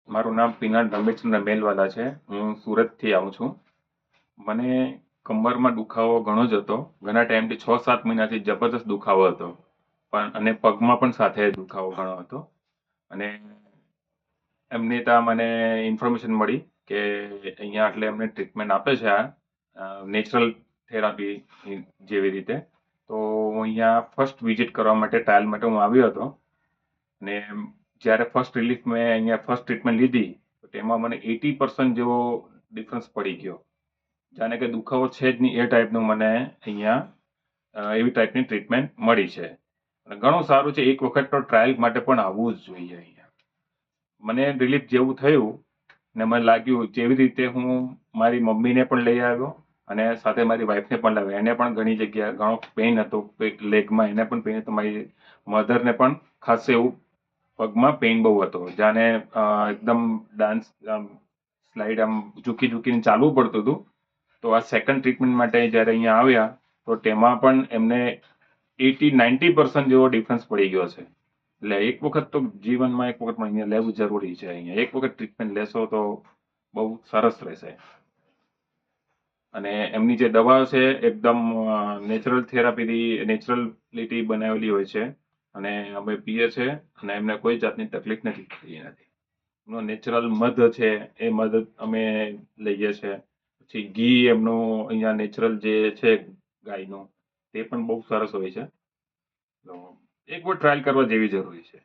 મારું નામ પિનાક રમેશચંદ્ર મેલવાલા છે. હું સુરતથી આવું છું. મને કમરમાં દુખાવો ઘણો જ હતો. ઘણા ટાઈમથી 6-7 મહિનાથી જબરદસ્ત દુખાવો હતો. અને પગમાં પણ સાથે દુખાવો ઘણો હતો. અને એમની ત્યાં મને ઇન્ફોર્મેશન મળી કે અહીંયા એટલે એમને ટ્રીટમેન્ટ આપે છે નેચરલ થેરાપી જેવી રીતે. તો હું અહીંયા ફર્સ્ટ વિઝિટ કરવા માટે ટ્રાયલ માટે હું આવ્યો હતો. અને જ્યારે ફર્સ્ટ રિલીફ મેં અહીંયા ફર્સ્ટ ટ્રીટમેન્ટ લીધી તો તેમાં મને 80% જેવો ડિફરન્સ પડી ગયો. જાણે કે દુખાવો છે જ નહીં એ ટાઈપનું મને અહીંયા એવી ટાઈપની ટ્રીટમેન્ટ મળી છે. અને ઘણું સારું છે. એક વખત તો ટ્રાયલ માટે પણ આવવું જ જોઈએ અહીંયા. મને રિલીફ જેવું થયું ને મને લાગ્યું જેવી રીતે હું મારી મમ્મીને પણ લઈ આવ્યો અને સાથે મારી વાઈફને પણ લાવ્યો. એને પણ ઘણી જગ્યાએ ઘણો પેઇન હતો લેગમાં, એને પણ પેઇન હતો. મારી મધરને પણ ખાસ એવું પગમાં પેઇન બહુ હતો. જાણે એકદમ ડાન્સ સ્લાઇડ આમ ઝૂકી ઝૂકીને ચાલવું પડતું હતું. તો આ સેકન્ડ ટ્રીટમેન્ટ માટે જ્યારે અહીંયા આવ્યા તો તેમાં પણ એમને 80-90% જેવો ડિફરન્સ પડી ગયો છે. એટલે એક વખત તો જીવનમાં એક વખત અહીંયા લેવું જરૂરી છે. અહીંયા એક વખત ટ્રીટમેન્ટ લેશો તો બહુ સરસ રહેશે. અને એમની જે દવા છે એકદમ નેચરલ થેરાપીથી નેચરલિટી બનાવેલી હોય છે અને અમે પીએ છે અને એમને કોઈ જાતની તકલીફ નથી થતી એનાથી. એમનો નેચરલ મધ છે એ મધ અમે લઈએ છીએ. પછી ઘી એમનું અહીંયા નેચરલ જે છે ગાયનું તે પણ બહુ સરસ હોય છે. તો એક વાર ટ્રાયલ કરવા જેવી જરૂરી છે.